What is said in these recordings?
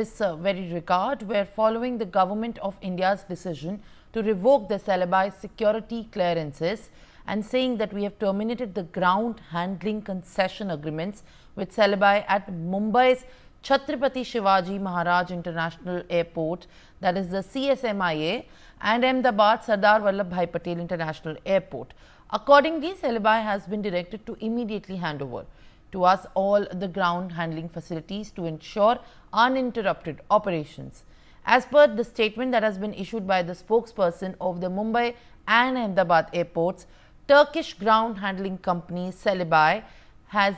this very regard, we're following the Government of India's decision to revoke the Celebi security clearances and saying that we have terminated the ground handling concession agreements with Celebi at Mumbai's Chhatrapati Shivaji Maharaj International Airport, that is the CSMIA, and Ahmedabad Sardar Vallabhbhai Patel International Airport. Accordingly, Celebi has been directed to immediately hand over to us all the ground handling facilities to ensure uninterrupted operations. As per the statement that has been issued by the spokesperson of the Mumbai and Ahmedabad airports, Turkish ground handling company Celebi has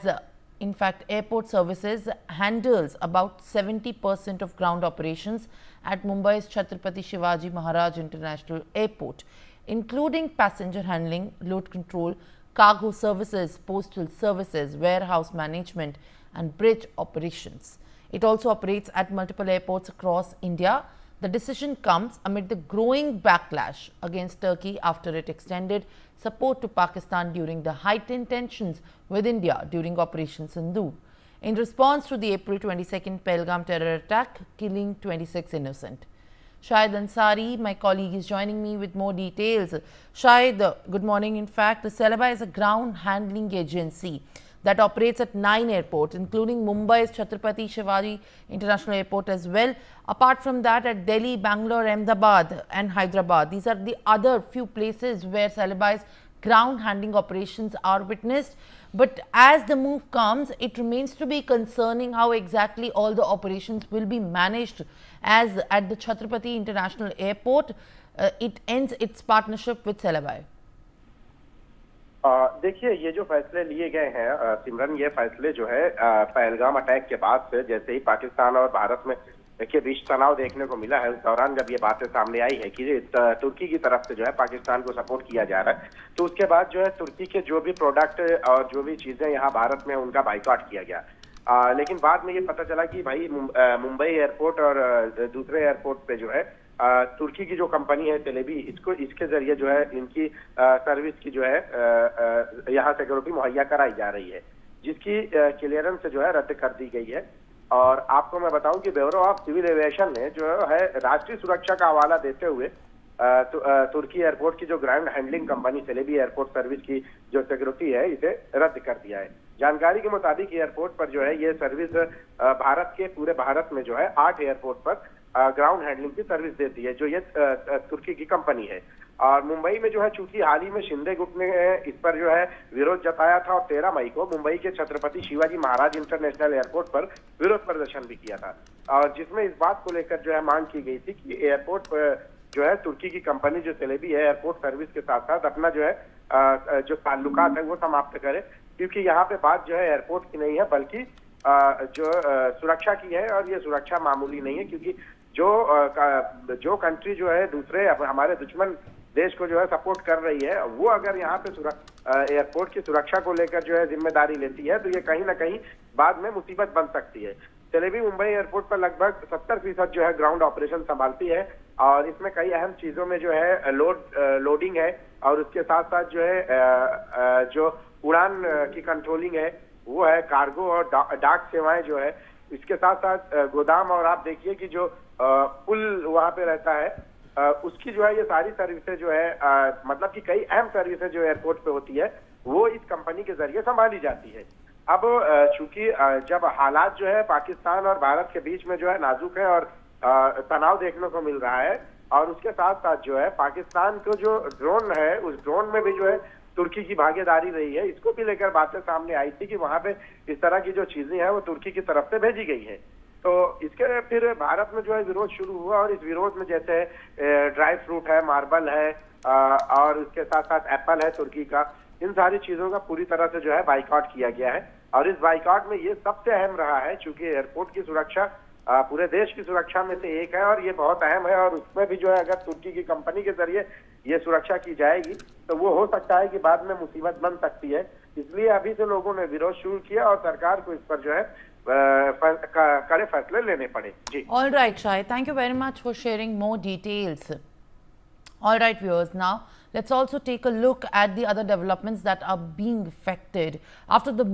in fact airport services handles about 70% of ground operations at Mumbai's Chhatrapati Shivaji Maharaj International Airport, including passenger handling, load control, cargo services, postal services, warehouse management and bridge operations. It also operates at multiple airports across India. The decision comes amid the growing backlash against Turkey after it extended support to Pakistan during the heightened tensions with India during Operation Sindoor, in response to the April 22nd Pahalgam terror attack, killing 26 innocent. Shahid Ansari, my colleague, is joining me with more details. Shahid, good morning. In fact, the Celebi is a ground handling agency that operates at 9 airports, including Mumbai's Chhatrapati Shivaji International Airport as well. Apart from that, at Delhi, Bangalore, Ahmedabad and Hyderabad. These are the other few places where Celebi's ground handling operations are witnessed. But as the move comes, it remains to be concerning how exactly all the operations will be managed, as at the Chhatrapati International Airport, it ends its partnership with Celebi. देखिए, ये जो फैसले लिए गए हैं सिमरन, ये फैसले जो है पहलगाम अटैक के बाद से, जैसे ही पाकिस्तान और भारत में के बीच तनाव देखने को मिला है, उस दौरान जब ये बातें सामने आई है कि तुर्की की तरफ से जो है पाकिस्तान को सपोर्ट किया जा रहा है, तो उसके बाद जो है तुर्की के जो भी प्रोडक्ट और जो भी चीजें यहाँ भारत में उनका बाइकआउट किया गया। लेकिन बाद में ये पता चला कि भाई मुंबई एयरपोर्ट और दूसरे एयरपोर्ट पे जो है तुर्की की जो कंपनी है सेलेबी, इसके जरिए जो है इनकी सर्विस की जो है यहाँ सिक्योरिटी मुहैया कराई जा रही है, जिसकी क्लियरेंस जो है रद्द कर दी गई है। और आपको मैं बताऊं कि ब्यूरो ऑफ सिविल एविएशन ने जो है राष्ट्रीय सुरक्षा का हवाला देते हुए तुर्की एयरपोर्ट की जो ground handling company Celebi airport service की जो सिक्योरिटी है, इसे रद्द कर दिया है। जानकारी के मुताबिक एयरपोर्ट पर जो है ये सर्विस भारत के पूरे भारत में जो है 8 एयरपोर्ट पर ग्राउंड हैंडलिंग की सर्विस देती है, जो ये तुर्की की कंपनी है। और मुंबई में जो है चूंकि हाल ही में शिंदे गुट ने इस पर जो है विरोध जताया था और 13 मई को मुंबई के छत्रपति शिवाजी महाराज इंटरनेशनल एयरपोर्ट पर विरोध प्रदर्शन भी किया था, और जिसमें इस बात को लेकर जो है मांग की गई थी कि एयरपोर्ट पर जो है तुर्की की कंपनी जो सेलेबी है एयरपोर्ट सर्विस के साथ साथ अपना जो है जो ताल्लुकात है वो समाप्त करे, क्योंकि यहाँ पे बात जो है एयरपोर्ट की नहीं है बल्कि जो सुरक्षा की है। और ये सुरक्षा मामूली नहीं है, क्योंकि जो कंट्री जो है दूसरे हमारे दुश्मन देश को जो है सपोर्ट कर रही है, वो अगर यहाँ पे एयरपोर्ट की सुरक्षा को लेकर जो है जिम्मेदारी लेती है, तो ये कहीं ना कहीं बाद में मुसीबत बन सकती है। सेलेबी मुंबई एयरपोर्ट पर लगभग 70% जो है ग्राउंड ऑपरेशन संभालती है, और इसमें कई अहम चीजों में जो है लोडिंग है, और उसके साथ साथ जो है जो उड़ान की कंट्रोलिंग है वो है, कार्गो और डाक सेवाएं जो है, इसके साथ साथ गोदाम, और आप देखिए कि जो पुल वहां पे रहता है उसकी जो है ये सारी सर्विसेज जो है मतलब कि कई अहम सर्विसेज जो एयरपोर्ट पे होती है वो इस कंपनी के जरिए संभाली जाती है। अब चूंकि जब हालात जो है पाकिस्तान और भारत के बीच में जो है नाजुक है और तनाव देखने को मिल रहा है, और उसके साथ साथ जो है पाकिस्तान को जो ड्रोन है उस ड्रोन में भी जो है तुर्की की भागीदारी रही है, इसको भी लेकर बातें सामने आई थी कि वहां पे इस तरह की जो चीजें हैं वो तुर्की की तरफ से भेजी गई है। तो इसके फिर भारत में जो है विरोध शुरू हुआ, और इस विरोध में जैसे ड्राई फ्रूट है, मार्बल है और उसके साथ साथ एप्पल है तुर्की का, इन सारी चीजों का पूरी तरह से जो है बाइकआउट किया गया है। और इस बाइकआउट में ये सबसे अहम रहा है, चूंकि एयरपोर्ट की सुरक्षा पूरे देश की सुरक्षा में से एक है, और ये बहुत अहम है, और उसमें भी जो है अगर तुर्की की कंपनी के जरिए ये सुरक्षा की जाएगी तो वो हो सकता है कि बाद में मुसीबत बन सकती है। इसलिए अभी से लोगों ने विरोध शुरू किया और सरकार को इस पर जो है कड़े फैसले लेने पड़े। जी, all right Shahid, thank you very much for sharing more details. All right, viewers, now let's also take a look at the other developments that are being affected after the